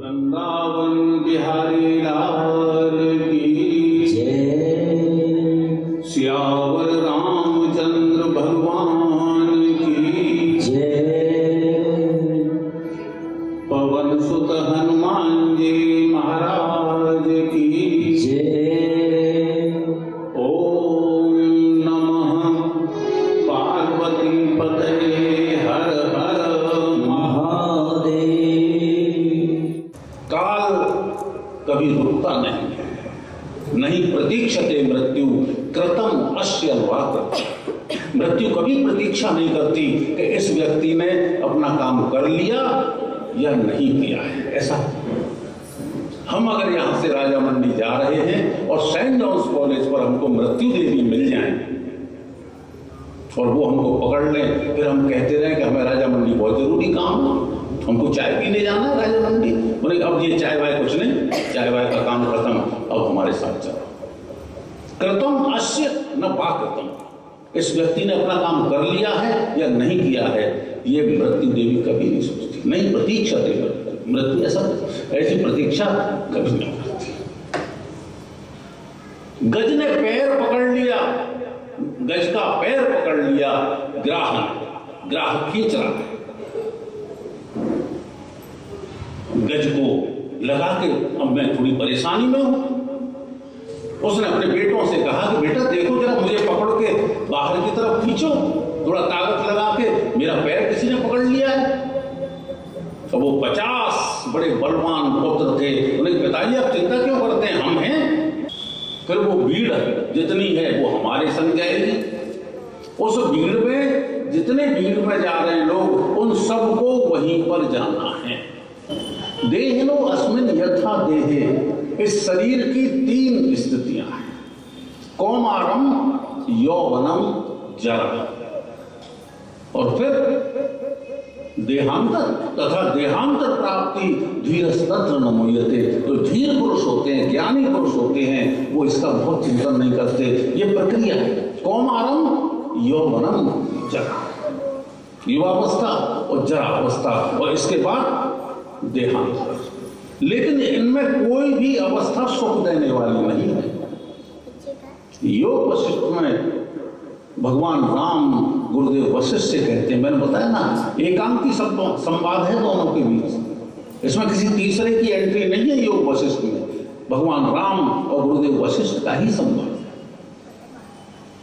वृंदावन बिहारी लाल की जय। सियावर रामचंद्र भगवान की जय। पवन सुत हनुमान जी महाराज की जय। ओम नमः पार्वती पतये हर हर महादेव। काल कभी रुकता नहीं है, नहीं प्रतीक्षते मृत्यु कृतम अस्य वाक्। मृत्यु कभी प्रतीक्षा नहीं करती कि इस व्यक्ति ने अपना काम कर लिया या नहीं किया है। ऐसा हम अगर यहाँ से राजा मंडी जा रहे हैं और सेंट जॉन्स कॉलेज पर हमको मृत्यु देवी मिल जाए और वो हमको पकड़ लें, फिर हम कहते रहे कि हमें राजा मंडी बहुत जरूरी काम है, हमको चाय पीने जाना है राजा मंडी। बोले अब ये चाय वाय कुछ नहीं, चाय वाय का काम खत्म, अब हमारे साथ चलो। कृतम अस्य न पाकृतम। इस व्यक्ति ने अपना काम कर लिया है या नहीं किया है, ये मृत्यु देवी कभी नहीं सोचती, नहीं प्रतीक्षा देवी। मृत्यु ऐसी प्रतीक्षा कभी नहीं करती। गज ने पैर पकड़ लिया, गज का पैर पकड़ लिया, ग्राह खींच रहा है, गज को लगा के अब मैं थोड़ी परेशानी में हूं। उसने अपने बेटों से कहा कि बेटा देखो जरा मुझे पकड़ के बाहर की तरफ खींचो, थोड़ा ताकत लगा के, मेरा पैर किसी ने पकड़ लिया है। तो वो 50 बड़े बलवान पुत्र थे, उन्हें पिताजी आप चिंता क्यों करते हैं, हम हैं। फिर वो भीड़ जितनी है वो हमारे संग जाएगी। उस भीड़ में जितने भीड़ में जा रहे हैं लोग, उन सबको वहीं पर जाना है। देहिनो अस्मिन यथा देहे। इस शरीर की 3 स्थितियां हैं, कौमारम, यौवनम, जरा, और फिर देहांतर तथा देहांतर प्राप्ति धीरस्तत्र न मुह्यते। जो धीर पुरुष होते हैं, ज्ञानी पुरुष होते हैं, वो इसका बहुत चिंतन नहीं करते। ये प्रक्रिया है, कौमारम, यौवनम, जरा, युवावस्था और जरावस्था, और इसके बाद देहांतर। लेकिन इनमें कोई भी अवस्था सुख देने वाली नहीं है। योग वशिष्ठ में भगवान राम गुरुदेव वशिष्ठ से कहते हैं, मैंने बताया ना एकांकी संवाद है दोनों के बीच, इसमें किसी तीसरे की एंट्री नहीं है। योग वशिष्ठ में भगवान राम और गुरुदेव वशिष्ठ का ही संवाद है।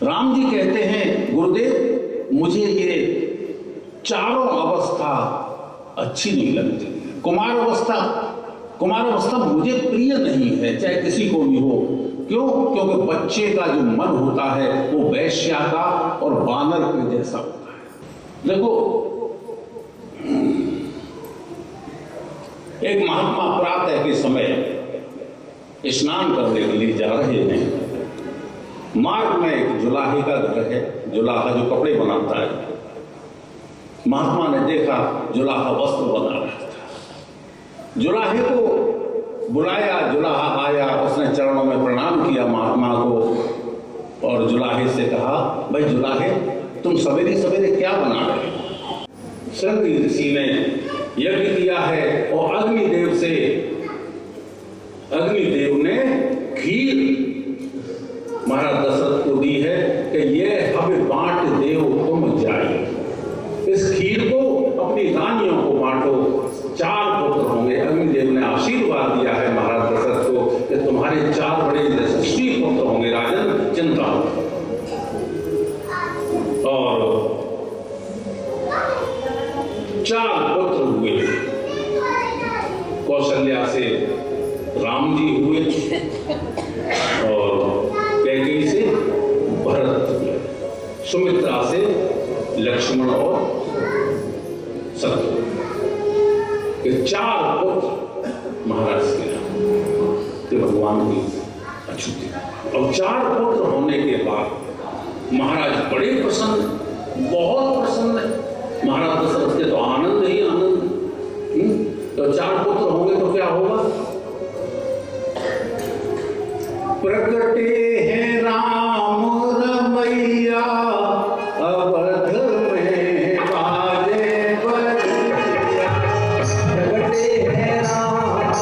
राम जी कहते हैं, गुरुदेव मुझे ये चारों अवस्था अच्छी नहीं लगती। कुमार अवस्था मुझे प्रिय नहीं है, चाहे किसी को भी हो। क्यों? क्योंकि बच्चे का जो मन होता है वो वैश्या का और बानर के जैसा होता है। देखो, एक महात्मा प्रातः के समय स्नान करने के लिए जा रहे हैं। मार्ग में एक जुलाहे का घर है, जुलाहा जो कपड़े बनाता है। महात्मा ने देखा जुलाहा वस्त्र बना रहा था, जुलाहे को बुलाया, जुलाहा आया, उसने चरणों में प्रणाम किया महात्मा को और जुलाहे से कहा, भाई जुलाहे तुम सवेरे सवेरे क्या बना रहे हो? शृंगी ऋषि ने यज्ञ किया है और अग्निदेव ने खीर महाराज दशरथ को दी है कि ये हमें बांट देव तुम जाए। इस खीर को अपनी रानियों को बांटो, 4 पुत्र होंगे। अग्निदेव ने आशीर्वाद दिया है महाराज दशरथ को कि तुम्हारे 4 बड़े यशस्वी पुत्र होंगे, राजन चिंता हो। और 4 पुत्र हुए, कौशल्या से राम जी हुए और कैकेयी से भरत हुए, सुमित्रा से लक्ष्मण और शत्रुघ्न। ये 4 पुत्र महाराज के नाम भगवान की अछूती। और 4 पुत्र होने के बाद महाराज बड़े प्रसन्न, बहुत प्रसन्न। महाराज दशरथ के तो आनंद ही आनंद। तो 4 पुत्र होंगे तो क्या होगा? प्रकटे हैं राम रमैया अवध में बाजे बजैया। प्रकटे हैं राम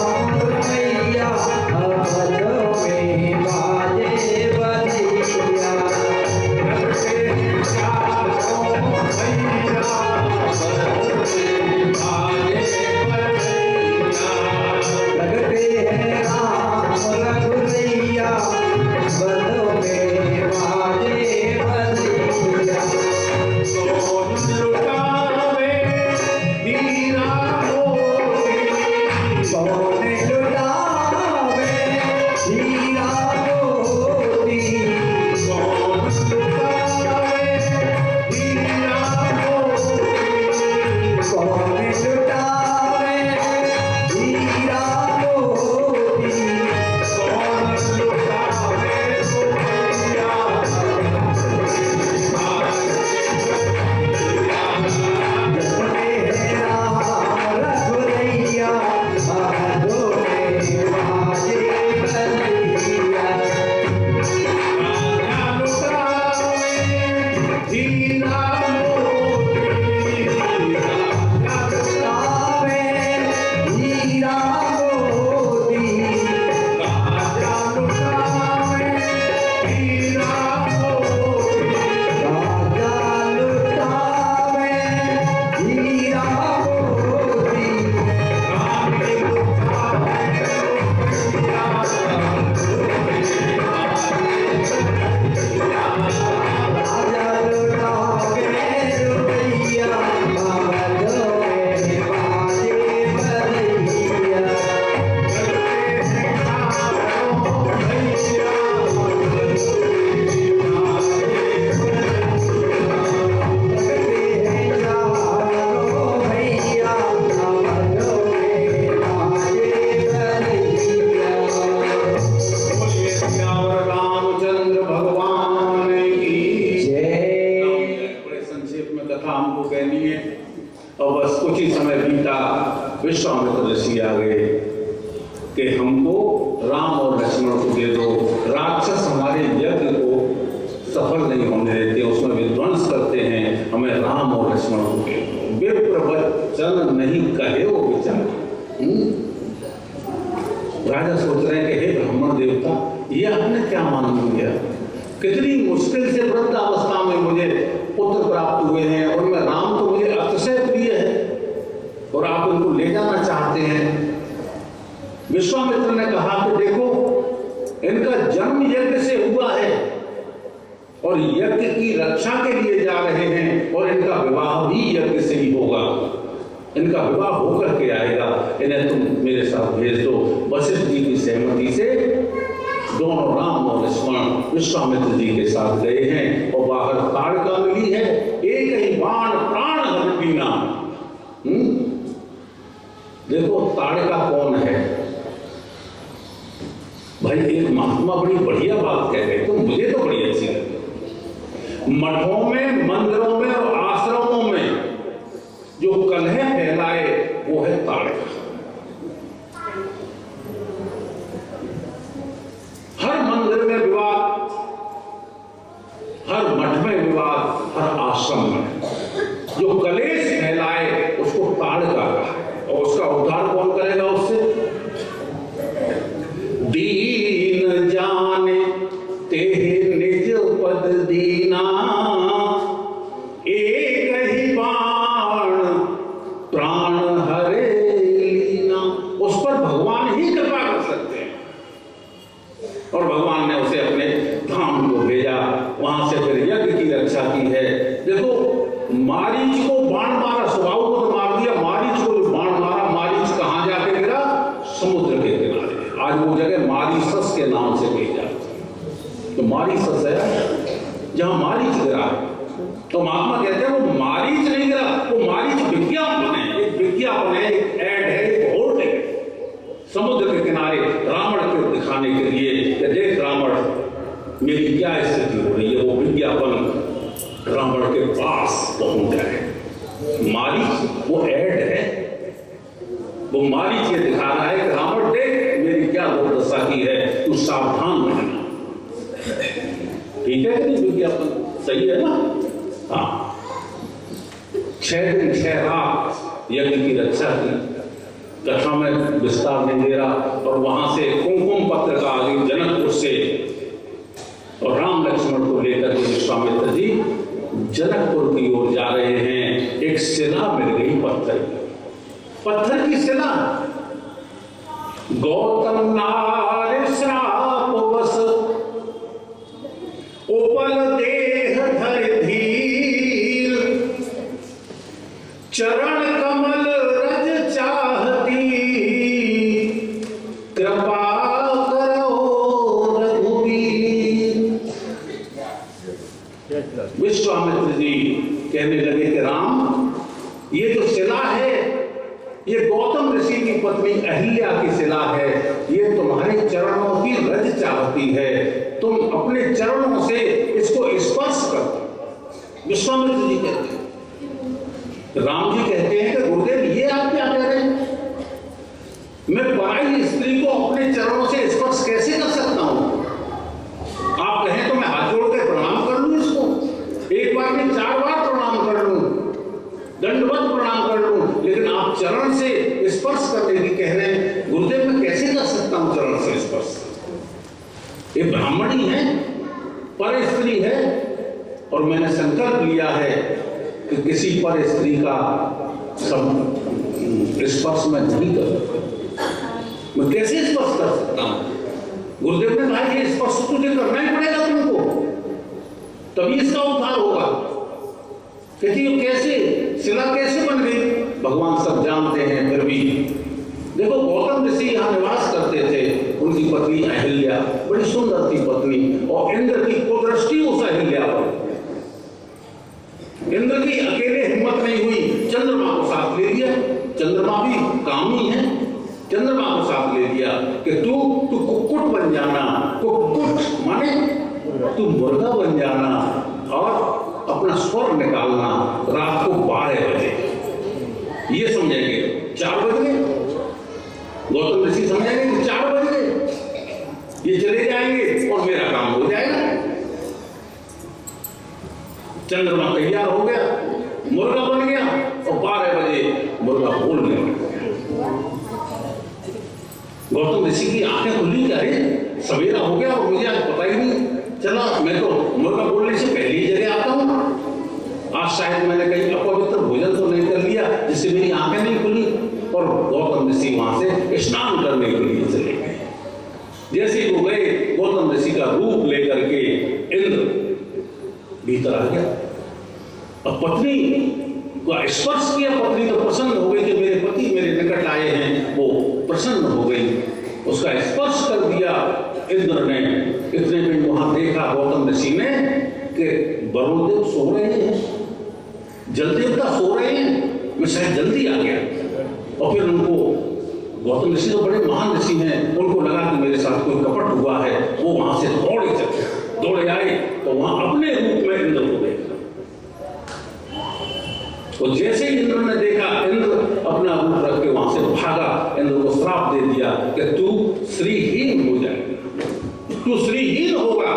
ऋषि आ गए कि हमको राम और लक्ष्मण को दे दो, राक्षस हमारे यज्ञ को सफल नहीं होने देते, उसमें विध्वंस करते हैं, हमें राम और लक्ष्मण को दे दो। विप्र वचन नहीं कहे वो विचार। राजा सोच रहे हैं कि हे ब्राह्मण देवता, ये आपने क्या मान लिया? कितनी मुश्किल से वृद्ध अवस्था में मुझे पुत्र प्राप्त हुए हैं और मैं राम तो मुझे अतिशय प्रिय है और आप उनको ले जाना चाहते हैं। विश्वामित्र ने कहा कि देखो, इनका जन्म यज्ञ से हुआ है और यज्ञ की रक्षा के लिए जा रहे हैं और इनका विवाह भी यज्ञ से ही होगा, इनका विवाह होकर के आएगा, इन्हें तुम मेरे साथ भेज दो। वशिष्ठ जी की सहमति से दोनों राम और लक्ष्मण विश्वामित्र जी के साथ गए हैं और बाहर ताड़का मिली है, एक ही बाण प्राण हरपीना। देखो ताड़का कौन है भाई? एक महात्मा बड़ी बढ़िया बात कह रहे, तो मुझे तो बड़ी अच्छी लगी। मठों में, मंदिरों में और आश्रमों में जो कलह फैलाए वो है ताड़का। हर मंदिर में विवाद, हर मठ में विवाद, हर आश्रम में जो कलेश फैलाए उसको ताड़का कहा है। और उसका उद्धार कौन करेगा? उससे दीन जाने तेहे निज पद दीना, एक ही बाण प्राण हरे लीना। उस पर भगवान ही कृपा कर सकते हैं। और भगवान ने उसे अपने धाम को भेजा, वहां से फिर यज्ञ की रक्षा की है। देखो, मारीच को बाण मारा, स्वभाव को तो मार दिया, मारीच को जो बाण मारा, मारीच कहां जाके गिरा? समुद्र के किनारे। आज वो जगह मारीसस के नाम से कही जाती है। तो मारीसस है जहां मारीच गिरा है। तो महात्मा कहते हैं वो मारीच नहीं गिरा, वो मारीच विज्ञापन है, एक विज्ञापन है, एक ऐड है, एक होल्ड है समुद्र के किनारे रावण को दिखाने के लिए कि देख रावण, मेरी क्या स्थिति हो रही है। वो विज्ञापन रावण के पास पहुंच जाए। मारीच वो ऐड है, वो मारीच ये दिखा रहा है कि रावण देख मेरी क्या दुर्दशा की है, तू सावधान रहना। ठीक है कि नहीं? विज्ञापन सही है ना? हाँ। 6 दिन 6 रात यज्ञ की रक्षा की, कथा में विस्तार नहीं दे रहा। और वहां से कुमकुम पत्र का आगे जनकपुर से और राम लक्ष्मण को लेकर के विश्वामित्र जी जनकपुर की ओर जा रहे हैं। एक शिला मिल गई, पत्थर की शिला। गौतम नार श्राप बस उपल देह धर धीर, चरण कमल रज चाहती, कृपा करो रघुवीर। विश्वामित्र जी कहने लगे कि राम, ये जो शिला है ये गौतम ऋषि की पत्नी अहिल्या की शिला है, ये तुम्हारे चरणों की रज चाहती है, तुम अपने चरणों से इसको स्पर्श करो। विश्वामित्र जी कहते हैं। राम जी कहते हैं कि गुरुदेव ये आप क्या कह रहे हैं? मैं पराई स्त्री को अपने चरणों से स्पर्श कैसे कर सकता हूं? आप कहें तो मैं हाथ जोड़ के प्रणाम कर लूं इसको, एक बार में 4 बार प्रणाम कर लूं, दंडवत प्रणाम कर लूं, लेकिन आप चरण से स्पर्श करने की कह रहे हैं। गुरुदेव मैं कैसे कर सकता हूं चरण से स्पर्श? ये ब्राह्मणी है, पर स्त्री है, और मैंने संकल्प लिया है कि किसी पर स्त्री का स्पर्श मैं नहीं करूंगा। मैं कैसे स्पर्श कर सकता हूं? गुरुदेव ने कहा ये स्पर्श तुझे करना ही पड़ेगा तुमको, तभी इसका उद्धार होगा। कहती है कैसे? शिला कैसे बन गई? भगवान सब जानते हैं, फिर भी देखो, गौतम ऋषि यहाँ निवास करते थे, उनकी पत्नी अहिल्या बड़ी सुंदर थी पत्नी, और इंद्र की कुदृष्टि उस अहिल्या पर। इंद्र की अकेले हिम्मत नहीं हुई, चंद्रमा को साथ ले लिया। चंद्रमा भी कामी है, चंद्रमा को साथ ले लिया कि तू कुक्कुट बन जाना। कुक्कुट माने तू मुर्गा बन जाना और अपना स्वर निकालना रात को 12 बजे। ये समझेंगे 4 बजे गौतम ऋषि समझेंगे कि 4 बज गए, ये चले जाएंगे और मेरा काम हो जाएगा। चंद्रमा तैयार हो गया, मुर्गा बन गया और 12 बजे मुर्गा बोलने लगा। गौतम ऋषि की आंखें खुली कि अरे सवेरा हो गया और मुझे आज पता ही नहीं चला, मैं तो मुर्गा बोलने से पहले ही जगह आता हूँ। आज शायद मैंने कहीं अपवित्र भोजन तो नहीं कर लिया जिससे मेरी आंखें नहीं खुली। और गौतम ऋषि वहां से स्नान करने के लिए चले गए। जैसे ही वो गए, गौतम ऋषि का रूप लेकर के इंद्र भीतर आ गया। अब पत्नी को स्पर्श किया, पत्नी तो प्रसन्न हो गई कि मेरे पति मेरे निकट आए हैं, वो प्रसन्न हो गई। उसका स्पर्श कर दिया इंद्र ने। इतने में वहां देखा गौतम ऋषि ने कि वरुण देव सो रहे हैं, जल देवता सो रहे हैं, मैं शायद जल्दी आ गया। और फिर उनको, गौतम ऋषि तो बड़े महान ऋषि हैं, उनको लगा कि मेरे साथ कोई कपट हुआ है। वो वहां से दौड़े आए तो वहां अपने रूप में इंद्र को देखा। और जैसे ही इंद्र ने देखा, इंद्र अपना रूप रख के वहां से भागा। इंद्र को श्राप दे दिया कि तू श्रीहीन हो जाएगा, तू श्रीहीन होगा।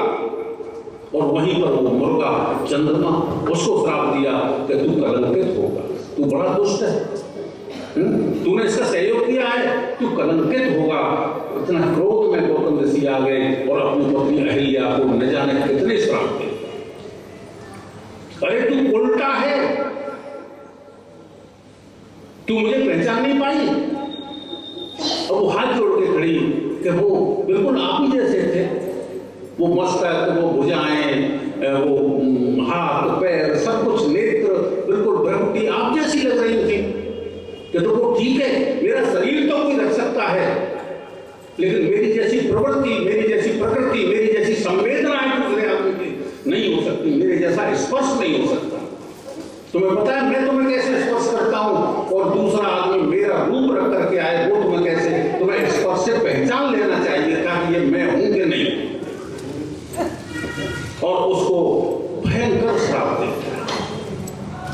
और वहीं पर वो मुर्गा चंद्रमा उसको श्राप दिया कि तू कलंकित होगा, तू बड़ा दुष्ट है, तूने इसका सहयोग किया है, तू कलंकित होगा। इतना क्रोध में गौतम ऋषि आ गए और अपनी पत्नी अहिल्या को न जाने कितने श्राप दे। अरे तू उल्टा है, तू मुझे पहचान नहीं पाई। और वो हाथ जोड़ के खड़ी कि वो बिल्कुल आप ही जैसे थे। वो मस्तक, वो भुजाएं, वो हाथ पैर, सब कुछ, नेत्र बिल्कुल भ्रमटी आप जैसी लग रही थी। कि तो वो ठीक है, मेरा शरीर तो कोई रख सकता है, लेकिन मेरी जैसी प्रवृत्ति, मेरी जैसी प्रकृति, मेरी जैसी संवेदनाएं दूसरे आदमी की नहीं हो सकती, मेरे जैसा स्पर्श नहीं हो सकता। तुम्हें पता है मैं तुम्हें कैसे स्पर्श करता हूं, और दूसरा आदमी मेरा रूप रख करके आए, वो तुम्हें कैसे, तुम्हें स्पर्श से पहचान लेना चाहिए था कि ये मैं हूं कि नहीं। और उसको भयंकर श्राप दे दिया,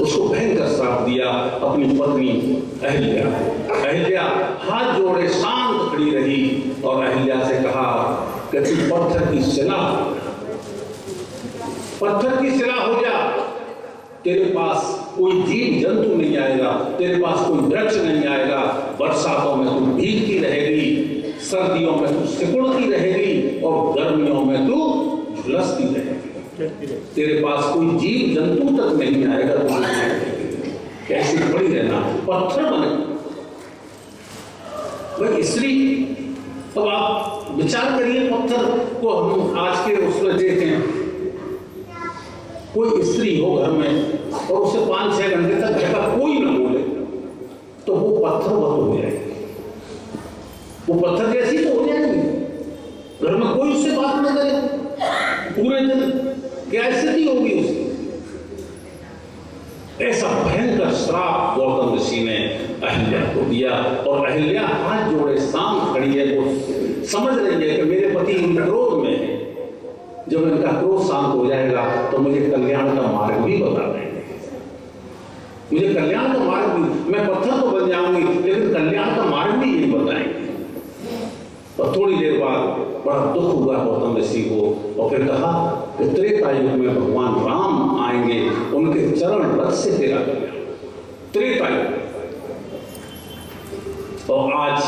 उसको भयंकर श्राप दिया। अपनी पत्नी अहिल्या हाथ जोड़े शांत खड़ी रही और अहिल्या से कहा कि तू पत्थर की शिला हो जा। तेरे पास कोई जीव जंतु नहीं आएगा, तेरे पास कोई वृक्ष नहीं आएगा। बरसातों में तू भीगती रहेगी, सर्दियों में तू सिकुड़ती रहेगी और गर्मियों में तू झुलसती रहेगी। तेरे पास कोई जीव जंतु तक नहीं आएगा, तो कैसी पड़ी रहना, पत्थर बने भाई स्त्री। अब आप विचार करिए, पत्थर को हम आज के उसमें देखें, कोई स्त्री हो घर में और उसे 5-6 घंटे तक घर का कोई ना बोले तो वो पत्थर हो जाएगी, वो पत्थर जैसी तो हो जाएगी। घर में कोई उससे बात ना करे पूरे दिन, क्या स्थिति होगी उसकी। ऐसा भयंकर श्राप गौतम ऋषि ने अहिल्या को दिया। और अहिल्या हाथ जोड़े शांत खड़ी है, वो समझ रही है कि मेरे पति क्रोध में है, जब इनका क्रोध शांत हो जाएगा तो मुझे कल्याण का मार्ग भी बता देंगे, मुझे कल्याण का मार्ग भी, मैं पत्थर तो बन जाऊंगी लेकिन कल्याण का मार्ग भी यही बताएंगे। और थोड़ी देर बाद बड़ा दुख हुआ गौतम ऋषि को, और फिर कहा कि त्रेता युग में भगवान राम आएंगे, उनके चरण रथ से तेरा कल्याण, त्रेता युग। और आज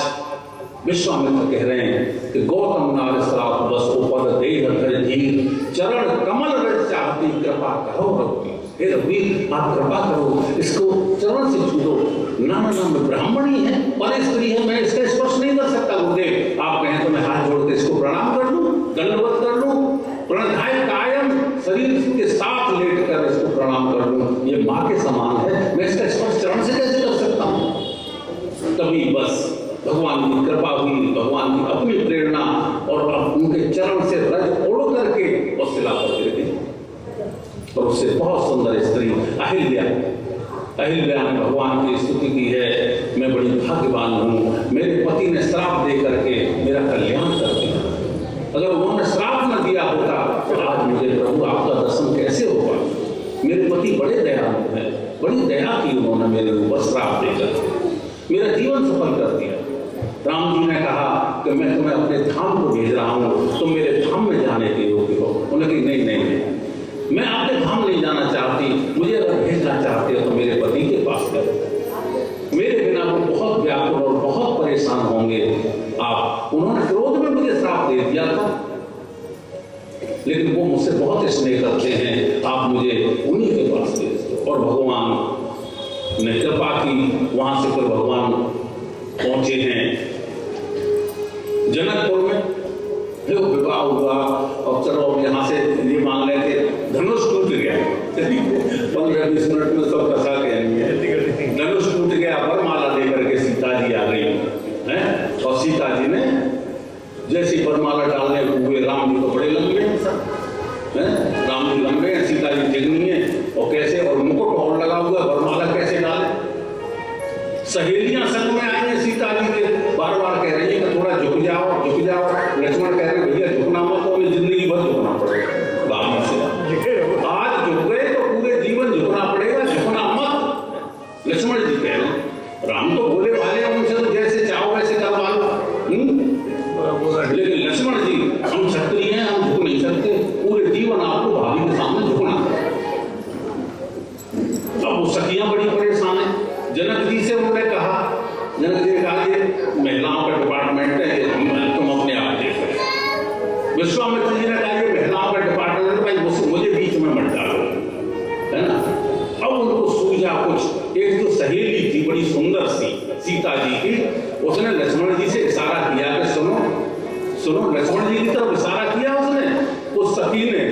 विश्वामित्र कह रहे हैं कि गौतम नार श्राप बस उपद देह धर धीर, चरण कमल रज चाहती कृपा करो रघुवीर। हे रघुवीर आप कृपा करो, इसको चरण से छू दो। ना मैं ब्राह्मणी है, पर स्त्री है, मैं इसका स्पर्श नहीं कर सकता। गुरुदेव आप कहें तो मैं हाथ जोड़ के इसको प्रणाम कर लूं, दंडवत कर लूं, प्रणधाय कायम शरीर के साथ लेट कर इसको प्रणाम कर लूं, ये माँ के समान है, मैं इसका स्पर्श चरण से कैसे कर सकता हूं। तभी बस भगवान की कृपा हुई, भगवान की अपनी प्रेरणा, और उनके चरण से रज ओढ़ करके और शिला पर गिर गई। और उससे बहुत सुंदर स्त्री अहिल्या ने भगवान की स्तुति की है, मैं बड़ी भाग्यवान हूँ, मेरे पति ने श्राप दे करके मेरा कल्याण कर दिया। अगर उन्होंने श्राप न दिया होता तो आज मुझे प्रभु आपका दर्शन कैसे होगा। मेरे पति बड़े दयालु हैं, बड़ी दया की उन्होंने मेरे ऊपर श्राप देकर मेरा जीवन सफल कर दिया। राम जी ने कहा कि मैं तुम्हें अपने धाम को भेज रहा हूँ, तुम मेरे धाम में जाने के योग्य हो। उन्होंने कहा नहीं नहीं नहीं, मैं आपके धाम नहीं जाना चाहती, मुझे अगर भेजना चाहते हो तो मेरे पति के पास करो, मेरे बिना वो बहुत व्याकुल और बहुत परेशान होंगे आप। उन्होंने क्रोध में मुझे श्राप दे दिया था, लेकिन वो मुझसे बहुत स्नेह करते हैं, आप मुझे उन्हीं के पास भेज दो। और भगवान ने कृपा की, वहां से फिर भगवान पहुंचे हैं जनकपुर में। फिर विवाह हुआ और चलो अब यहाँ से ये मान लें कि धनुष टूट गया। 15-20 मिनट में सब कसा कहेंगे, धनुष टूट गया, वरमाला देकर के सीता जी आ गई हैं। और सीता जी ने जैसी वरमाला डालने हुए, राम जी को बड़े लंबे हैं, राम जी लंबे हैं, सीता जी टिकनी है, और कैसे, और मुकुट और लगा हुआ, वरमाला कैसे डाले। सहेलियां संग में आई हैं सीता जी के, बार बार कह रही है कि थोड़ा झुक जाओ झुक जाओ। लक्ष्मण कह रहे भैया झुकना मत, तो हमें जिंदगी भर झुकना पड़ेगा बाबू से। आज झुक गए तो पूरे जीवन झुकना पड़ेगा, झुकना मत। लक्ष्मण जी कह रहे, राम तो बोले वाले हैं, उनसे तो जैसे चाहो वैसे करवा लो। लेकिन लक्ष्मण जी, हम क्षत्रिय हैं, हम झुक नहीं सकते, पूरे जीवन आपको भाभी के सामने झुकना है। अब वो सखियां बड़ी परेशान है। जनक जी से उन्होंने कहा, जनक जी ने कहा ये महिलाओं का डिपार्टमेंट है, तुम अपने आप देखो। विश्वामित्र जी ने कहा ये महिलाओं का डिपार्टमेंट है, भाई मुझे बीच में मत डालो, है ना। अब उनको सूझा कुछ। एक जो सहेली थी बड़ी सुंदर सी सीता जी की, उसने लक्ष्मण जी से इशारा किया कि सुनो सुनो, लक्ष्मण जी की तरफ इशारा किया उसने, उस सखी ने,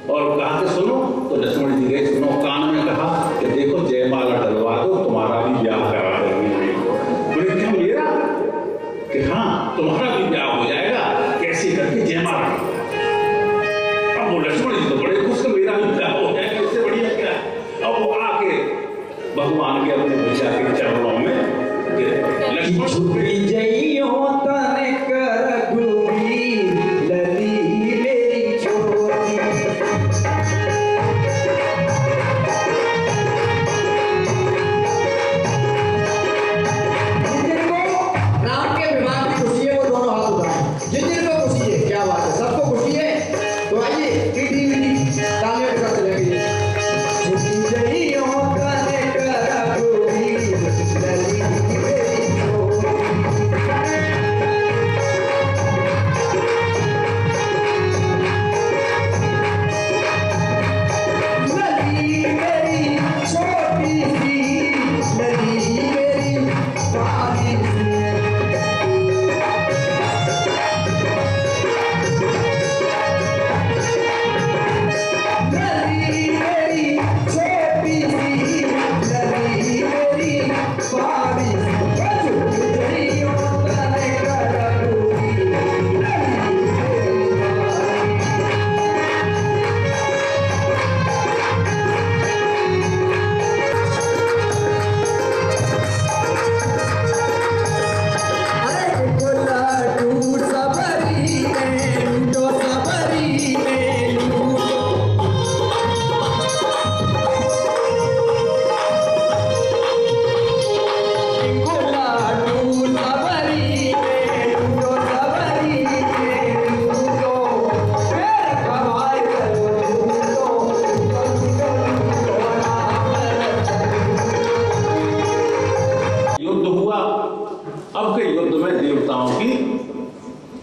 और कहा कि सुनो। तो लक्ष्मण जी गए, सुनो, कान में कहा कि देखो जयमाला डलवा दो, तुम्हारा भी ब्याह करा देंगे। बोले क्या मेरा? कि हाँ तुम्हारा भी ब्याह हो जाएगा, कैसे करके जयमाला। अब वो लक्ष्मण जी तो बड़े खुश, मेरा भी ब्याह हो जाएगा, इससे बढ़िया क्या। अब वो आके भगवान के अपने भैया के चरणों में लक्ष्मण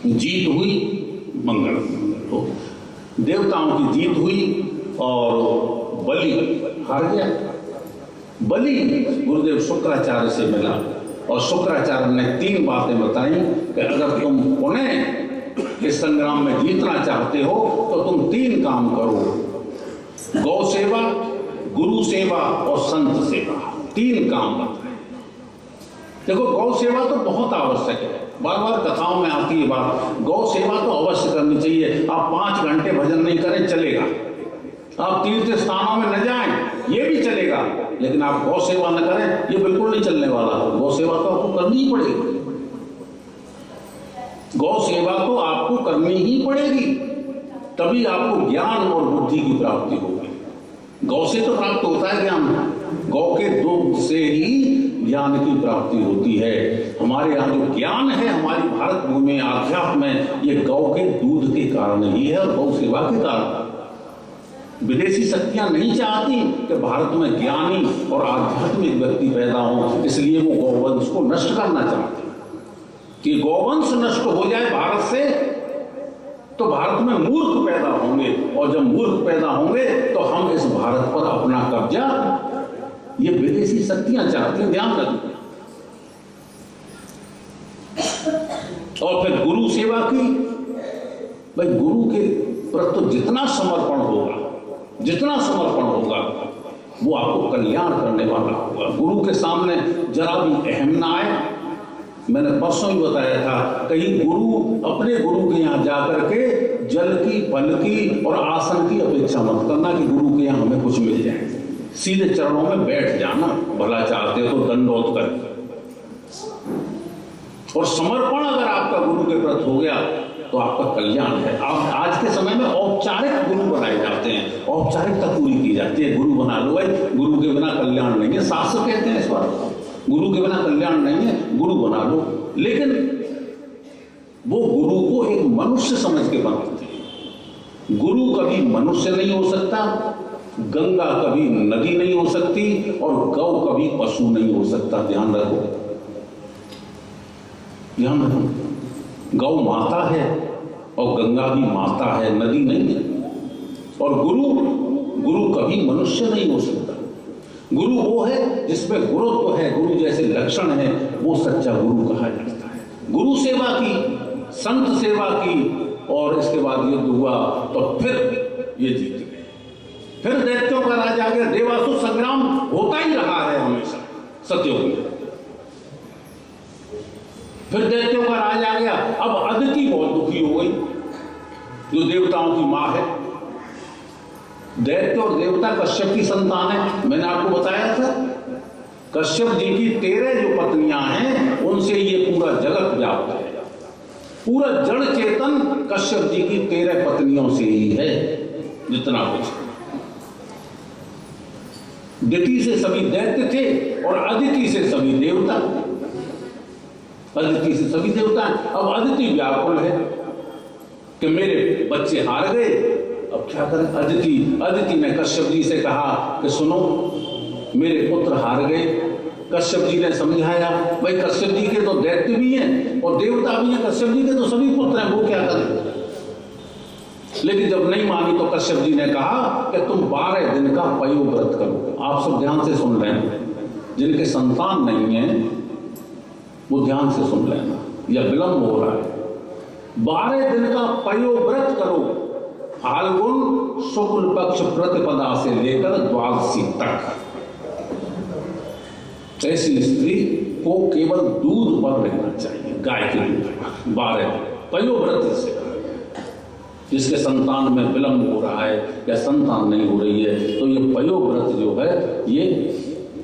जीत हुई, मंगल हो, देवताओं की जीत हुई और बलि हार गया। बलि गुरुदेव शुक्राचार्य से मिला और शुक्राचार्य ने 3 बातें बताई कि अगर तुम पुनः इस संग्राम में जीतना चाहते हो तो तुम 3 काम करो, गौ सेवा, गुरु सेवा और संत सेवा। 3 काम बताए। देखो गौ सेवा तो बहुत आवश्यक है, बार बार कथाओं में आती है बात, गौ सेवा तो अवश्य करनी चाहिए। आप 5 घंटे भजन नहीं करें चलेगा, आप तीर्थ स्थानों में न जाएं ये भी चलेगा, लेकिन आप गौ सेवा न करें ये बिल्कुल नहीं चलने वाला। गौ सेवा तो आपको करनी ही पड़ेगी, गौ सेवा तो आपको करनी ही पड़ेगी, तभी आपको ज्ञान और बुद्धि की प्राप्ति होगी। गौ से तो प्राप्त होता है ज्ञान, गौ के दूध से ही ज्ञान की प्राप्ति होती है। हमारे यहाँ जो ज्ञान है हमारी भारत भूमि में, आध्यात्म में, ये गौ के दूध के कारण ही है और गौ सेवा के कारण। विदेशी शक्तियां नहीं चाहती कि भारत में ज्ञानी और आध्यात्मिक व्यक्ति पैदा हो, इसलिए वो गौवंश को नष्ट करना चाहते हैं कि गौवंश नष्ट हो जाए भारत से तो भारत में मूर्ख पैदा होंगे, और जब मूर्ख पैदा होंगे तो हम इस भारत पर अपना कब्जा, ये विदेशी शक्तियां चाहती हैं, ध्यान रखना। और फिर गुरु सेवा की, भाई गुरु के प्रति तो जितना समर्पण होगा वो आपको कल्याण करने वाला होगा। गुरु के सामने जरा भी अहम ना आए। मैंने परसों ही बताया था, कहीं अपने गुरु के यहाँ जाकर के जल की, फल की और आसन की अपेक्षा मत करना कि गुरु के यहाँ हमें कुछ मिल जाए। सीधे चरणों में बैठ जाना, भला चाहते हो तो दंडोत कर। और समर्पण अगर आपका गुरु के प्रति हो गया तो आपका कल्याण है। आप आज के समय में औपचारिक गुरु बनाए जाते हैं, औपचारिकता पूरी की जाती है, गुरु बना लो भाई, गुरु के बिना कल्याण नहीं है। शास्त्र कहते हैं इस बात, गुरु के बिना कल्याण नहीं है, गुरु बना लो। लेकिन वो गुरु को एक मनुष्य समझ के बनाते हैं। गुरु कभी मनुष्य नहीं हो सकता, गंगा कभी नदी नहीं हो सकती, और गौ कभी पशु नहीं हो सकता। ध्यान रखो, ध्यान रखो। गौ माता है और गंगा भी माता है, नदी नहीं है। और गुरु कभी मनुष्य नहीं हो सकता। गुरु वो है जिसमें गुरुत्व है, गुरु जैसे लक्षण है, वो सच्चा गुरु कहा जाता है। गुरु सेवा की, संत सेवा की, और इसके बाद युद्ध हुआ तो फिर ये जीत गए। फिर दैत्यों का राज आ गया। देवासुर संग्राम होता ही रहा है हमेशा सतयुग में। फिर दैत्यों का राज आ गया। अब अदिति बहुत दुखी हो गई, जो देवताओं की मां है। दैत्य और देवता कश्यप की संतान है। मैंने आपको बताया था, कश्यप जी की 13 जो पत्नियां हैं उनसे ये पूरा जगत व्याप्त है। पूरा जड़ चेतन कश्यप जी की 13 पत्नियों से ही है, जितना कुछ। दिति से सभी दैत्य थे और अदिति से सभी देवता। अदिति से सभी देवता हैं। अब अदिति व्याकुल है कि मेरे बच्चे हार गए, अब क्या करें। अदिति ने कश्यप जी से कहा कि सुनो, मेरे पुत्र हार गए। कश्यप जी ने समझाया, भाई कश्यप जी के तो दैत्य भी हैं और देवता भी हैं, कश्यप जी के तो सभी पुत्र हैं, वो क्या करें। लेकिन जब नहीं मानी तो कश्यप जी ने कहा कि तुम 12 दिन का पयोव्रत करो। आप सब ध्यान से सुन रहे हैं, जिनके संतान नहीं है वो ध्यान से सुन लेना, या विलंब हो रहा है। 12 दिन का पयोव्रत करो, फाल्गुन शुक्ल पक्ष प्रतिपदा से लेकर द्वादशी तक। ऐसी स्त्री को केवल दूध पर रहना चाहिए, गाय के दूध पर 12 दिन पयोव्रत से। जिसके संतान में विलंब हो रहा है या संतान नहीं हो रही है, तो ये पयोव्रत जो है ये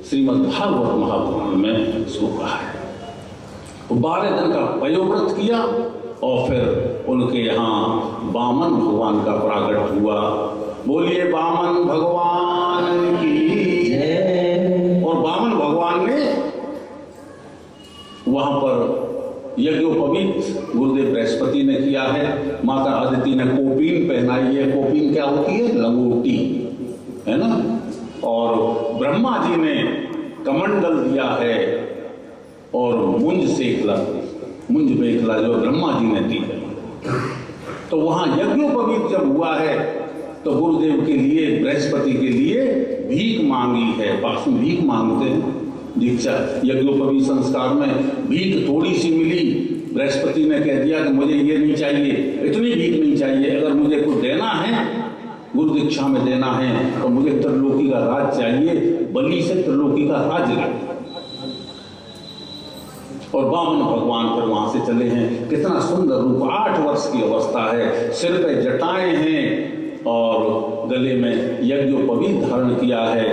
श्रीमद् भागवत महापुराण में इसको कहा है। 12 दिन का पयोव्रत किया और फिर उनके यहाँ वामन भगवान का प्रागट हुआ। बोलिए वामन भगवान की जय। और वामन भगवान ने वहां पर यज्ञोपवीत गुरुदेव बृहस्पति ने किया है। माता अदिति ने कोपीन पहनाई है। कोपीन क्या होती है? लंगोटी, है ना। और ब्रह्मा जी ने कमंडल दिया है और मुंज मेखला जो ब्रह्मा जी ने दी है। तो वहां यज्ञोपवीत जब हुआ है तो गुरुदेव के लिए, बृहस्पति के लिए भीख मांगी है। पास में भीख मांगते हैं दीक्षा यज्ञोपवीत संस्कार में। भीख थोड़ी सी मिली, बृहस्पति ने कह दिया कि मुझे ये नहीं चाहिए, इतनी भीख नहीं चाहिए, अगर मुझे कुछ देना है, गुरु दीक्षा में देना है, तो मुझे त्रिलोकी का राज चाहिए, बलि से त्रिलोकी का राज ले। और वामन भगवान फिर वहां से चले हैं। कितना सुंदर रूप, 8 वर्ष की अवस्था है, सिर पे जटाएं हैं और गले में यज्ञोपवीत धारण किया है,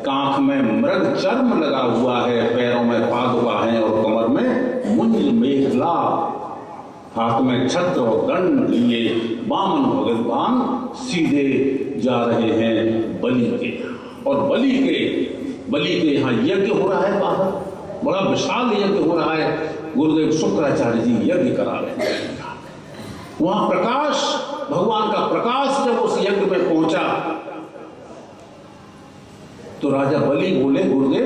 कांख में मृग चर्म लगा हुआ है, पैरों में पादुका है और कमर में मुंज मेखला, हाथ में छत्र और दंड लिए वामन भगवान सीधे जा रहे हैं बलि के। और बलि के यहाँ यज्ञ हो रहा है बाहर। बड़ा विशाल यज्ञ हो रहा है। गुरुदेव शुक्राचार्य जी यज्ञ करा रहे हैं। वहां प्रकाश, भगवान का प्रकाश जब उस यज्ञ में पहुंचा तो राजा बलि बोले, गुरुदेव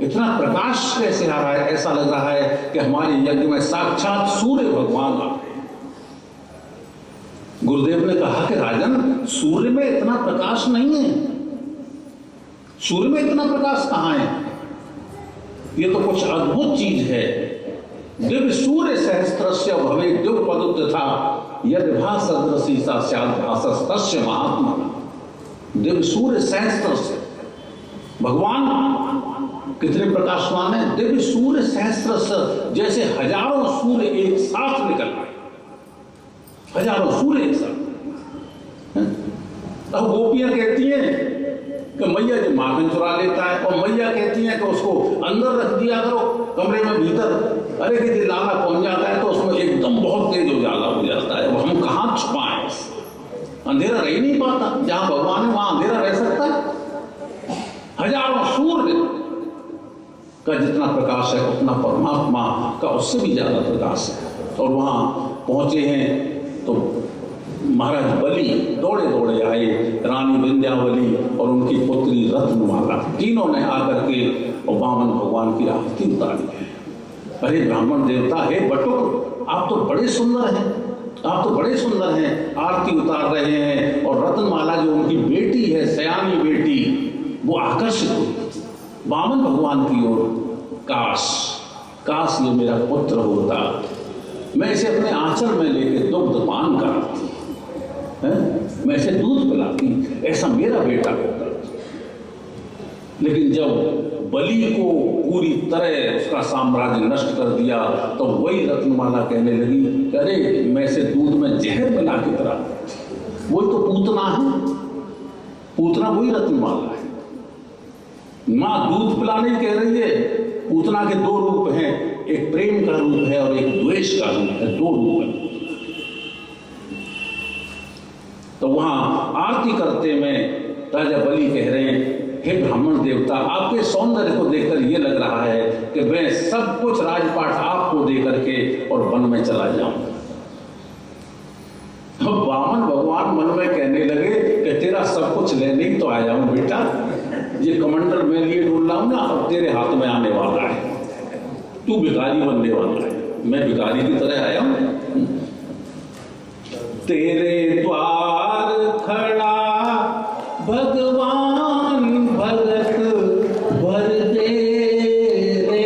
इतना प्रकाश कैसे आ रहा है? ऐसा लग रहा है कि हमारे यज्ञ में साक्षात सूर्य भगवान आ रहे हैं। गुरुदेव ने कहा कि राजन, सूर्य में इतना प्रकाश नहीं है, सूर्य में इतना प्रकाश कहां है? ये तो कुछ अद्भुत चीज है। दिव्य सूर्य सहस्त्रस्य भवे दिव्य पदुत था यदि भासदृशी सा भासस्तस्य महात्मा। दिव्य सूर्य सहस्त्रस्य, भगवान कितने प्रकाशवान है। दिव्य सूर्य सहस्त्रस्य, जैसे हजारों सूर्य एक साथ निकल रहे, हजारों सूर्य एक साथ। अब गोपियां कहती हैं कि मैया जी माखन चुरा लेता है, और मैया कहती है कि उसको अंदर रख दिया करो कमरे में भीतर। अरे कि लाला पहुंच जाता है तो उसमें एकदम बहुत तेज उजाला हो जाता है, हम कहां छुपाएं? अंधेरा रह नहीं पाता। जहां भगवान है वहां अंधेरा रह सकता है? हजारों सूर्य का जितना प्रकाश है उतना परमात्मा का उससे भी ज्यादा प्रकाश है। और वहां पहुंचे हैं तो महाराज बलि दौड़े दौड़े आए, रानी विंध्यावली और उनकी पुत्री रत्नमाला, तीनों ने आकर के और वामन भगवान की आरती उतारी है। अरे ब्राह्मण देवता, हे बटुक, आप तो बड़े सुंदर हैं, आप तो बड़े सुंदर हैं, आरती उतार रहे हैं। और रत्नमाला जो उनकी बेटी है, सयानी बेटी, वो आकर्षित हुई वामन भगवान की ओर। काश काश ये मेरा पुत्र होता, मैं इसे अपने आंचल में लेके दुग्ध पान कराती, मैं इसे दूध पिलाती, ऐसा मेरा बेटा होता। लेकिन जब बलि को पूरी तरह उसका साम्राज्य नष्ट कर दिया तो वही रत्नमाला कहने लगी, अरे मैं इसे दूध में जहर मिला के पिला, वही तो पूतना है, पूतना वही रत्नमाला है। मां दूध पिलाने कह रही है। पूतना के दो रूप हैं, एक प्रेम का रूप है और एक द्वेष का रूप है, दो रूप है। तो वहां आरती करते में राजा बलि कह रहे हैं, हे ब्राह्मण देवता, आपके सौंदर्य को देखकर यह लग रहा है कि मैं सब कुछ राजपाट आपको देकर के और वन में चला जाऊंगा। तो वामन भगवान मन में कहने लगे कि तेरा सब कुछ लेने ही तो आया हूं बेटा, ये कमंडल में लिए डूल रहा हूं ना, अब तेरे हाथ में आने वाला है, तू भिखारी बनने वाला है, मैं भिखारी की तरह आया हूं। तेरे द्वार खड़ा भगवान भगत भर दे रे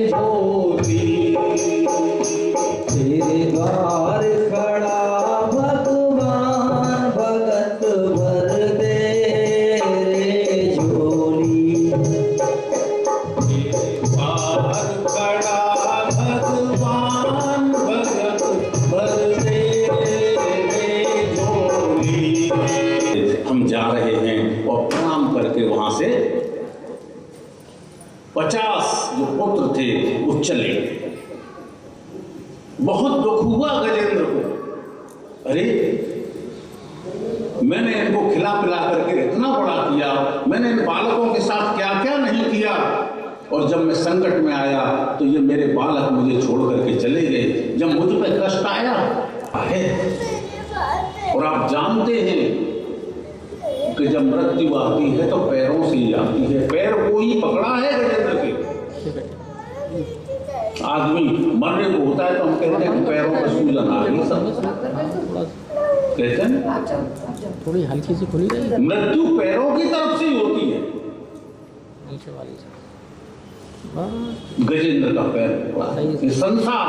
झोली, तेरे द्वार खड़ा भगवान भगत भर दे रे झोली। तेरे द्वार खड़ा भगवान भगत भर दे रे झोली। हम जा रहे हैं और प्रणाम करके वहां से 50 जो पुत्र थे वो चले गए। बहुत दुख हुआ गजेंद्र को। अरे मैंने इनको खिला पिला करके इतना बड़ा किया, मैंने इन बालकों के साथ क्या क्या नहीं किया, और जब मैं संकट में आया तो ये मेरे बालक मुझे छोड़ करके चले गए। जब मुझ पे कष्ट आया है, और आप जानते हैं कि जब मृत्यु आती है तो पैरों से ही आती है। पैर को ही पकड़ा है गजेंद्र के। आदमी मरने को होता है तो हम कहते हैं कि पैरों में सूजन आ गई, सब कहते हैं थोड़ी हल्की सी खुली रही है मृत्यु पैरों की तरफ से ही होती है। नीचे वाली से। गजेंद्र का पैर पकड़ा। संसार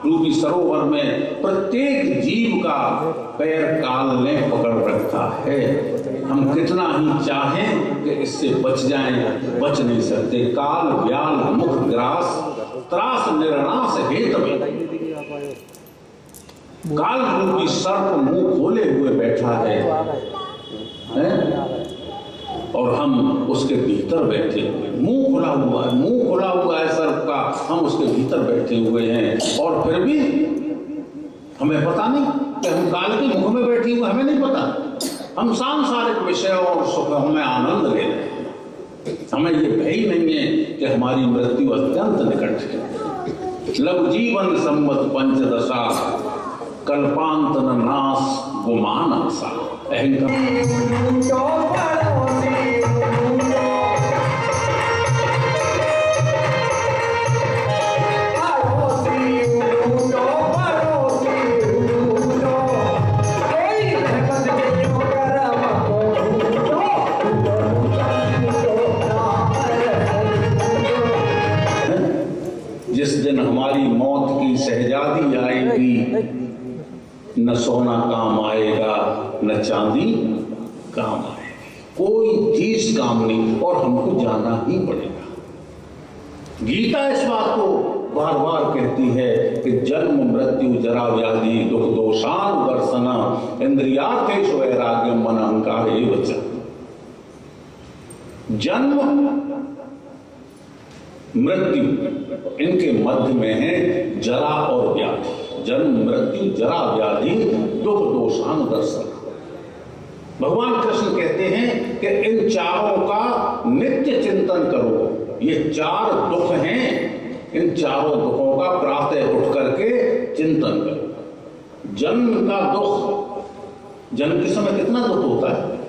रूपी सरोवर में प्रत्येक जीव का पैर काल ने पकड़ रखा है। हम कितना ही चाहें कि इससे बच जाएं, बच नहीं सकते। काल व्याल मुख ग्रास त्रास निर्णास हेतवे। काल रूपी सर्प मुंह खोले हुए बैठा है? और हम उसके भीतर बैठे हुए, मुंह खुला हुआ है, मुंह खुला हुआ है सर्प का, हम उसके भीतर बैठे हुए हैं। और फिर भी हमें पता नहीं कि हम काल के मुख में बैठे हुए, हमें नहीं पता। हम सांसारिक विषयों और सुखों में आनंद ले रहे हैं। हमें ये भय ही नहीं है कि हमारी मृत्यु अत्यंत निकट है। लघु जीवन संवत पंचदशा, कल्पांत न नाश गुमान आशा। जिस दिन हमारी मौत की शहजादी आएगी, न सोना काम आएगा न चांदी काम आएगी, कोई चीज काम नहीं, और हमको जाना ही पड़ेगा। गीता इस बात को बार बार कहती है कि जन्म मृत्यु जरा व्याधि दुख दोषान दर्शना इंद्रियार्थेषु वैराग्यम मन अहंकार एव च। जन्म मृत्यु इनके मध्य में है जरा और व्याधि। जन्म मृत्यु जरा व्याधि दुख दोषान दर्शन। भगवान कृष्ण कहते हैं कि इन चारों का नित्य चिंतन करो। ये चार दुख हैं, इन चारों दुखों का प्रातः उठ करके चिंतन करो। जन्म का दुख, जन्म के समय कितना दुख होता है?